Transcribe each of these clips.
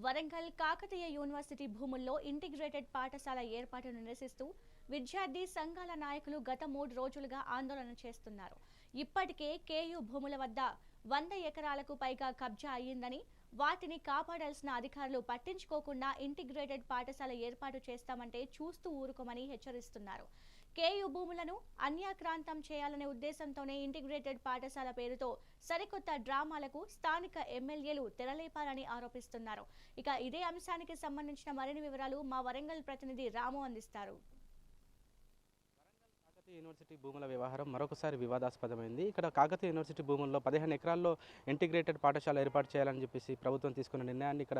Warangal Kakatiya university భూముల్లో integrated పాఠశాల ఏర్పాటును నిరసిస్తూ విద్యార్థి సంఘాల నాయకులు గత 3 రోజులుగా ఆందోళన చేస్తున్నారు. ఇప్పటికే కేయూ భూముల వద్ద 100 ఎకరాలకు పైగా కబ్జా అయ్యిందని, వాటిని కాపాడాల్సిన అధికారులు పట్టించుకోకుండా ఇంటిగ్రేటెడ్ పాఠశాల ఏర్పాటు చేస్తామంటే చూస్తూ ఊరుకోమని హెచ్చరిస్తున్నారు. కేయూ భూములను అన్యాక్రాంతం చేయాలనే ఉద్దేశంతోనే ఇంటిగ్రేటెడ్ పాఠశాల పేరుతో సరికొత్త డ్రామాలకు స్థానిక ఎమ్మెల్యేలు తెరలేపారని ఆరోపిస్తున్నారు. ఇక ఇదే అంశానికి సంబంధించిన మరిన్ని వివరాలు మా వరంగల్ ప్రతినిధి రాము అందిస్తారు. యూనివర్సిటీ భూముల వ్యవహారం మరొకసారి వివాదాస్పదమైంది. ఇక్కడ కాకతీయ యూనివర్సిటీ భూముల్లో 15 ఎకరాల్లో ఇంటిగ్రేటెడ్ పాఠశాల ఏర్పాటు చేయాలని చెప్పేసి ప్రభుత్వం తీసుకున్న నిర్ణయాన్ని ఇక్కడ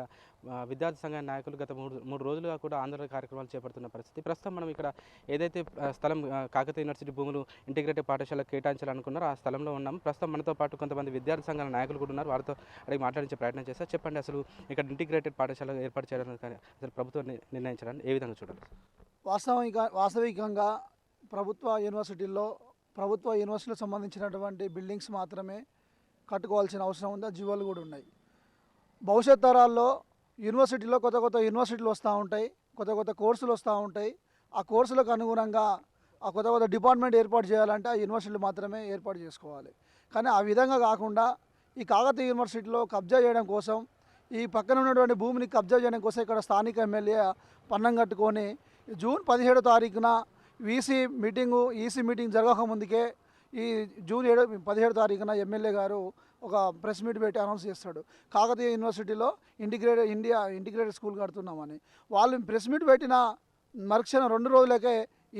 విద్యార్థి సంఘ నాయకులు గత మూడు రోజులుగా కూడా ఆందోళన కార్యక్రమాలు చేపడుతున్న పరిస్థితి. ప్రస్తుతం మనం ఇక్కడ ఏదైతే స్థలం కాకతీయ యూనివర్సిటీ భూములు ఇంటిగ్రేటెడ్ పాఠశాలకు కేటాయించాలనుకున్నారో ఆ స్థలంలో ఉన్నాం. ప్రస్తుతం మనతో పాటు కొంతమంది విద్యార్థి సంఘాల నాయకులు కూడా ఉన్నారు. వారితో అడిగి మాట్లాడించే ప్రయత్నం చేస్తారు. చెప్పండి, అసలు ఇక్కడ ఇంటిగ్రేటెడ్ పాఠశాల ఏర్పాటు చేయడానికి అసలు ప్రభుత్వం నిర్ణయించడానికి ఏ విధంగా చూడాలి? వాస్తవికంగా ప్రభుత్వ యూనివర్సిటీలకు సంబంధించినటువంటి బిల్డింగ్స్ మాత్రమే కట్టుకోవాల్సిన అవసరం ఉంది. జీవోలు కూడా ఉన్నాయి. భవిష్యత్ తరాల్లో యూనివర్సిటీలో కొత్త యూనివర్సిటీలు వస్తూ ఉంటాయి, కొత్త కోర్సులు వస్తూ ఉంటాయి. ఆ కోర్సులకు అనుగుణంగా ఆ కొత్త డిపార్ట్మెంట్ ఏర్పాటు చేయాలంటే ఆ యూనివర్సిటీలు మాత్రమే ఏర్పాటు చేసుకోవాలి. కానీ ఆ విధంగా కాకుండా ఈ కాకతీయ యూనివర్సిటీలో కబ్జా చేయడం కోసం, ఈ పక్కన ఉన్నటువంటి భూమిని కబ్జా చేయడం కోసం ఇక్కడ స్థానిక ఎమ్మెల్యే పన్నం కట్టుకొని జూన్ 17వ తారీఖున ఈసీ మీటింగ్ జరగక ముందుకే ఈ జూన్ 17వ తారీఖున ఎమ్మెల్యే గారు ఒక ప్రెస్ మీట్ పెట్టి అనౌన్స్ చేస్తాడు, కాకతీయ యూనివర్సిటీలో ఇంటిగ్రేటెడ్ స్కూల్ కడుతున్నామని. వాళ్ళు ప్రెస్ మీట్ పెట్టిన మరుక్షణం 2 రోజులకే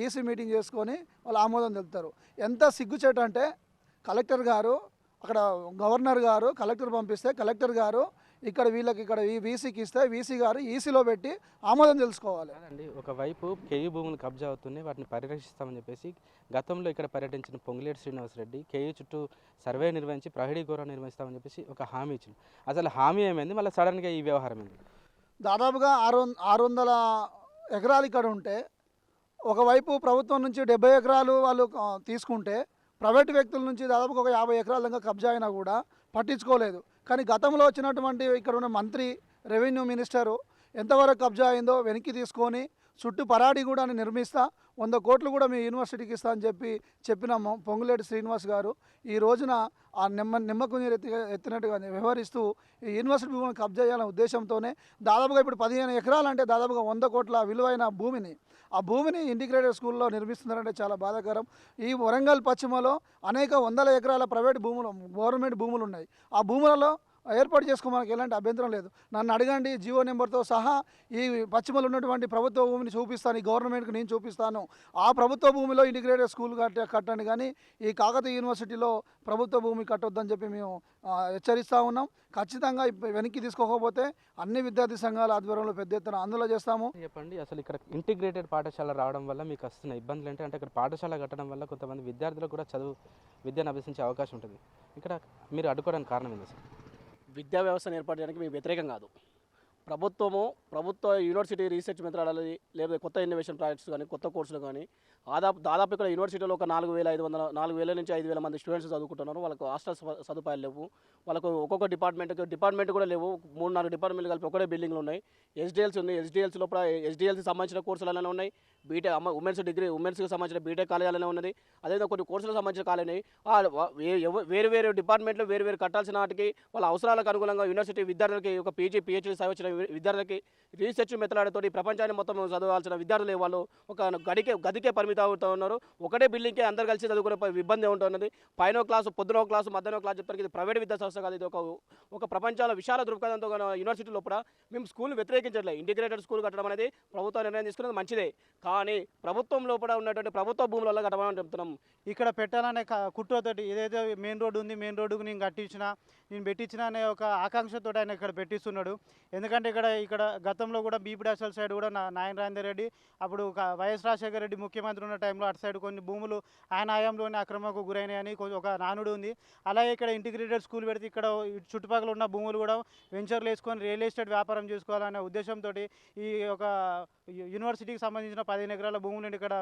ఈసీ మీటింగ్ చేసుకొని వాళ్ళు ఆమోదం తెలుపుతారు. ఎంత సిగ్గుచేట అంటే కలెక్టర్ గారు, అక్కడ గవర్నర్ గారు కలెక్టర్ పంపిస్తే కలెక్టర్ గారు ఇక్కడ ఈ వీసీకి ఇస్తే వీసీ గారు ఈసీలో పెట్టి ఆమోదం తెలుసుకోవాలి. అండి, ఒకవైపు కేయూ భూములు కబ్జా అవుతున్నాయి, వాటిని పరిరక్షిస్తామని చెప్పేసి గతంలో ఇక్కడ పర్యటించిన పొంగులేటి శ్రీనివాసరెడ్డి కేయూ చుట్టూ సర్వే నిర్వహించి ప్రహరీ గోర నిర్వహిస్తామని చెప్పేసి ఒక హామీ ఇచ్చింది. అసలు హామీ ఏమైంది, మళ్ళీ సడన్గా ఈ వ్యవహారం ఏంది? దాదాపుగా 600 ఎకరాలు ఇక్కడ ఉంటే, ఒకవైపు ప్రభుత్వం నుంచి 70 ఎకరాలు వాళ్ళు తీసుకుంటే, ప్రైవేటు వ్యక్తుల నుంచి దాదాపుగా ఒక 50 ఎకరాల దాకా కబ్జా అయినా కూడా పట్టించుకోలేదు. కానీ గతంలో వచ్చినటువంటి ఇక్కడ ఉన్న మంత్రి, రెవెన్యూ మినిస్టరు ఎంతవరకు కబ్జా అయిందో వెనక్కి తీసుకొని చుట్టూ పరాడి కూడా నిర్మిస్తా 100 కోట్లు కూడా మీ యూనివర్సిటీకి ఇస్తా అని చెప్పిన పొంగులేటి శ్రీనివాస్ గారు ఈ రోజున ఆ నిమ్మకు నీరు ఎత్తినట్టుగా వ్యవహరిస్తూ ఈ యూనివర్సిటీ భూమిని కబ్జా చేయాలనే ఉద్దేశంతోనే దాదాపుగా ఇప్పుడు 15 ఎకరాలు అంటే దాదాపుగా 100 కోట్ల విలువైన ఆ భూమిని ఇంటిగ్రేటెడ్ స్కూల్లో నిర్మిస్తున్నారంటే చాలా బాధాకరం. ఈ వరంగల్ పశ్చిమలో అనేక 100 ఎకరాల ప్రైవేట్ భూములు, గవర్నమెంట్ భూములు ఉన్నాయి. ఆ భూములలో ఏర్పాటు చేసుకోవడానికి ఎలాంటి అభ్యంతరం లేదు. నన్ను అడగండి, జియో నెంబర్తో సహా ఈ పశ్చిమలో ఉన్నటువంటి ప్రభుత్వ భూమిని చూపిస్తాను, ఈ గవర్నమెంట్కి నేను చూపిస్తాను. ఆ ప్రభుత్వ భూమిలో ఇంటిగ్రేటెడ్ స్కూల్ కట్టండి, కానీ ఈ కాకతీయ యూనివర్సిటీలో ప్రభుత్వ భూమి కట్టొద్దని చెప్పి మేము హెచ్చరిస్తూ ఉన్నాం. ఖచ్చితంగా వెనక్కి తీసుకోకపోతే అన్ని విద్యార్థి సంఘాల ఆధ్వర్యంలో పెద్ద ఎత్తున ఆందోళన చేస్తాము. చెప్పండి, అసలు ఇక్కడ ఇంటిగ్రేటెడ్ పాఠశాల రావడం వల్ల మీకు వస్తున్న ఇబ్బందులు ఏంటి? అంటే ఇక్కడ పాఠశాల కట్టడం వల్ల కొంతమంది విద్యార్థులకు కూడా విద్యను అభ్యసించే అవకాశం ఉంటుంది. ఇక్కడ మీరు అడ్డుకోవడానికి కారణం ఏంటి? అసలు విద్యా వ్యవస్థను ఏర్పాటు చేయడానికి మేము వ్యతిరేకం కాదు. ప్రభుత్వ యూనివర్సిటీ రీసెర్చ్ మెథడాలజీ లేదా కొత్త ఇన్నోవేషన్ ప్రాజెక్ట్స్ కానీ కొత్త కోర్సులు కానీ దాదాపు ఇక్కడ యూనివర్సిటీలో ఒక 4,000 నుంచి 5,000 మంది స్టూడెంట్స్ చదువుకుంటున్నారు. వాళ్ళకు హాస్టల్ సదుపాయాలు లేవు. వాళ్ళకు ఒక్కొక్క డిపార్ట్మెంట్ కూడా లేవు. 3-4 డిపార్ట్మెంట్లు కలిపి ఒకటే బిల్డింగ్లు ఉన్నాయి. ఎస్డిఎల్సీ ఉంది. ఎస్డిఎల్సీ లోపల ఎస్డిఎల్సీ సంబంధించిన కోర్సులు అలానే ఉన్నాయి. బీటెక్ ఉమెన్స్కి సంబంధించిన బీటెక్ కాలేజీలనే ఉన్నది. అదేవిధంగా కొన్ని కోర్సులకు సంబంధించిన కాలేజీ వేరు డిపార్ట్మెంట్లు వేరు కట్టాల్సిన వాటికి వాళ్ళ అవసరాలకు అనుగుణంగా యూనివర్సిటీ విద్యార్థులకి ఒక పిహెచ్డీ చదివించిన విద్యార్థులకి రీసెర్చ్ మెథడాలతోటి ప్రపంచాన్ని మొత్తం చదవాల్సిన విద్యార్థులు వాళ్ళు ఒక గదికే పరిమితం అవుతూ ఉన్నారు. ఒకటే బిల్డింగ్కే అందరు కలిసి చదువుకునే ఇబ్బంది ఉంటున్నది. పైన క్లాసు, పొద్దున క్లాసు, మధ్యాహ్నం క్లాస్ చెప్తారు. ఇది ప్రైవేట్ విద్యా సంస్థ కాదు. ఇది ఒక ప్రపంచంలో విశాల దృక్పథంతో యూనివర్సిటీ లోపల మేము స్కూల్ వ్యతిరేకించట్లేదు. ఇంటిగ్రేటెడ్ స్కూల్ కట్టడం అనేది ప్రభుత్వం నిర్ణయం తీసుకున్నది మంచిదే. కానీ ప్రభుత్వం లోపల ఉన్నటువంటి ప్రభుత్వ భూములలో కట్టమని చెప్తున్నాం. ఇక్కడ పెట్టాలనే కుట్రతోటి ఏదైతే మెయిన్ రోడ్డు ఉంది, మెయిన్ రోడ్డుకు నేను పెట్టించిన అనే ఒక ఆకాంక్షతో ఆయన ఇక్కడ పెట్టిస్తున్నాడు. ఎందుకంటే ఇక్కడ గతంలో కూడా బీపీడాసల్ సైడ్ కూడా నాయన రాజేందర్ రెడ్డి, అప్పుడు వైఎస్ రాజశేఖర రెడ్డి ముఖ్యమంత్రి ఉన్న టైంలో అటు సైడ్ కొన్ని భూములు ఆయన హయాంలోనే అక్రమకు గురైనాయని ఒక నానుడు ఉంది. అలాగే ఇక్కడ ఇంటిగ్రేటెడ్ స్కూల్ పెడితే ఇక్కడ చుట్టుపక్కల ఉన్న భూములు కూడా వెంచర్లు వేసుకొని రియల్ ఎస్టేట్ వ్యాపారం చేసుకోవాలనే ఉద్దేశంతో ఈ ఒక యూనివర్సిటీకి సంబంధించిన 15 ఎకరాల భూములను ఇక్కడ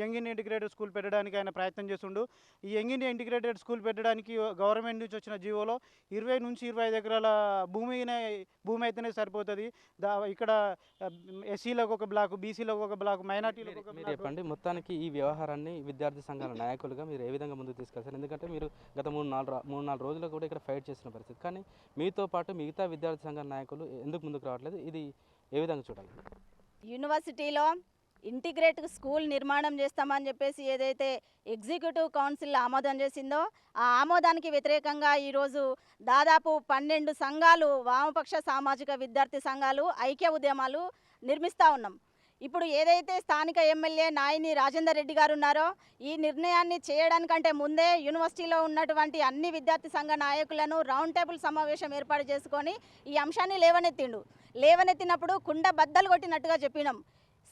యంగ్ ఇండియా ఇంటిగ్రేటెడ్ స్కూల్ పెట్టడానికి ఆయన ప్రయత్నం చేస్తుండు. ఈ యంగ్ ఇండియా ఇంటిగ్రేటెడ్ స్కూల్ పెట్టడానికి గవర్నమెంట్ నుంచి వచ్చిన జీవోలో 20 నుంచి 25 ఎకరాల భూమి అయితేనే సరిపోతుంది. పోతుంది. ఇక్కడ ఎస్సీలకు ఒక బ్లాకు, బీసీలకు ఒక బ్లాకు, మైనార్టీలకు ఒక మీరు బ్లాకు. చెప్పండి, మొత్తానికి ఈ వ్యవహారాన్ని విద్యార్థి సంఘాల నాయకులుగా మీరు ఏ విధంగా ముందుకు తీసుకెళ్తారు? ఎందుకంటే మీరు గత 3-4 రోజులు కూడా ఇక్కడ ఫైట్ చేసిన పరిస్థితి, కానీ మీతో పాటు మిగతా విద్యార్థి సంఘాల నాయకులు ఎందుకు ముందుకు రావట్లేదు? ఇది ఏ విధంగా చూడాలి? యూనివర్సిటీలో ఇంటిగ్రేట్ స్కూల్ నిర్మాణం చేస్తామని చెప్పేసి ఏదైతే ఎగ్జిక్యూటివ్ కౌన్సిల్ ఆమోదం చేసిందో ఆ ఆమోదానికి వ్యతిరేకంగా ఈరోజు దాదాపు 12 సంఘాలు, వామపక్ష సామాజిక విద్యార్థి సంఘాలు ఐక్య ఉద్యమాలు నిర్మిస్తూ ఉన్నాం. ఇప్పుడు ఏదైతే స్థానిక ఎమ్మెల్యే నాయిని రాజేందర్ రెడ్డి గారు ఉన్నారో ఈ నిర్ణయాన్ని చేయడానికంటే ముందే యూనివర్సిటీలో ఉన్నటువంటి అన్ని విద్యార్థి సంఘ నాయకులను రౌండ్ టేబుల్ సమావేశం ఏర్పాటు చేసుకొని ఈ అంశాన్ని లేవనెత్తినప్పుడు కుండ బద్దలు కొట్టినట్టుగా చెప్పినాం.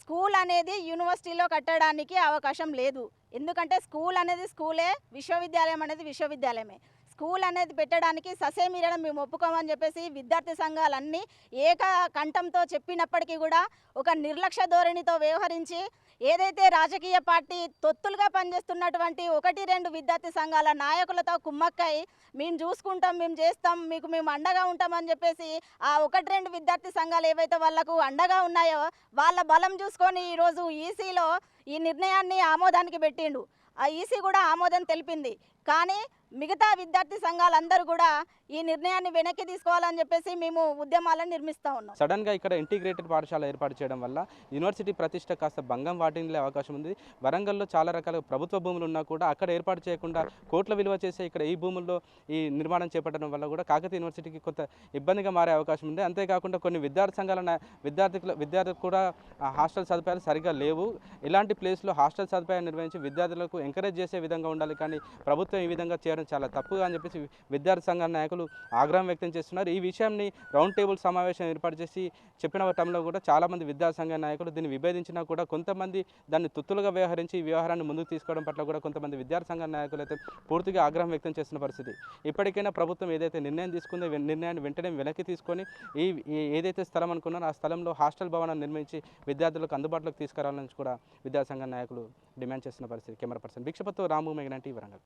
స్కూల్ అనేది యూనివర్సిటీలో కట్టడానికి అవకాశం లేదు. ఎందుకంటే స్కూల్ అనేది స్కూలే, విశ్వవిద్యాలయం అనేది విశ్వవిద్యాలయమే. స్కూల్ అనేది పెట్టడానికి ససేమిరడం మేము ఒప్పుకోమని చెప్పేసి విద్యార్థి సంఘాలన్నీ ఏకకంఠంతో చెప్పినప్పటికీ కూడా ఒక నిర్లక్ష్య ధోరణితో వ్యవహరించి ఏదైతే రాజకీయ పార్టీ తొత్తులుగా పనిచేస్తున్నటువంటి 1-2 విద్యార్థి సంఘాల నాయకులతో కుమ్మక్కై మేము చూసుకుంటాం, మేము చేస్తాం, మేము అండగా ఉంటామని చెప్పేసి ఆ 1-2 విద్యార్థి సంఘాలు ఏవైతే వాళ్లకు అండగా ఉన్నాయో వాళ్ళ బలం చూసుకొని ఈరోజు ఈసీలో ఈ నిర్ణయాన్ని ఆమోదానికి పెట్టిండు. ఆ ఈసీ కూడా ఆమోదం తెలిపింది. కానీ మిగతా విద్యార్థి సంఘాలందరూ కూడా ఈ నిర్ణయాన్ని వెనక్కి తీసుకోవాలని చెప్పేసి మేము ఉద్యమాలను నిర్మిస్తూ ఉన్నాం. సడన్గా ఇక్కడ ఇంటిగ్రేటెడ్ పాఠశాల ఏర్పాటు చేయడం వల్ల యూనివర్సిటీ ప్రతిష్ట కాస్త భంగం వాటిల్లే అవకాశం ఉంది. వరంగల్లో చాలా రకాల ప్రభుత్వ భూములు ఉన్నా కూడా అక్కడ ఏర్పాటు చేయకుండా కోట్ల విలువ చేసే ఇక్కడ ఈ భూముల్లో ఈ నిర్మాణం చేపట్టడం వల్ల కూడా కాకతీయ యూనివర్సిటీకి కొంత ఇబ్బందిగా మారే అవకాశం ఉంది. అంతేకాకుండా కొన్ని విద్యార్థి సంఘాల విద్యార్థులకు కూడా హాస్టల్ సదుపాయాలు సరిగా లేవు. ఇలాంటి ప్లేస్లో హాస్టల్ సదుపాయాలు నిర్వహించి విద్యార్థులకు ఎంకరేజ్ చేసే విధంగా ఉండాలి, కానీ ప్రభుత్వం ఈ విధంగా చేయడం చాలా తప్పుగా అని చెప్పేసి విద్యార్థి సంఘాల నాయకులు ఆగ్రహం వ్యక్తం చేస్తున్నారు. ఈ విషయాన్ని రౌండ్ టేబుల్ సమావేశం ఏర్పాటు చేసి చెప్పిన టైంలో కూడా చాలామంది విద్యార్థి సంఘ నాయకులు దీన్ని విభేదించినా కూడా కొంతమంది దాన్ని తుత్తులుగా వ్యవహరించి ఈ వ్యవహారాన్ని ముందుకు తీసుకోవడం పట్ల కూడా కొంతమంది విద్యార్థి సంఘ నాయకులు అయితే పూర్తిగా ఆగ్రహం వ్యక్తం చేస్తున్న పరిస్థితి. ఇప్పటికైనా ప్రభుత్వం ఏదైతే నిర్ణయం తీసుకుందో నిర్ణయాన్ని వెంటనే వెనక్కి తీసుకొని ఏదైతే స్థలం అనుకున్నారో ఆ స్థలంలో హాస్టల్ భవనాన్ని నిర్మించి విద్యార్థులకు అందుబాటులోకి తీసుకురావాలని కూడా విద్యార్థి సంఘ నాయకులు డిమాండ్ చేస్తున్న పరిస్థితి. కెమెరా పర్సన్ భిక్షపతితో రాము, మెగా 9 టీవీ వరంగల్.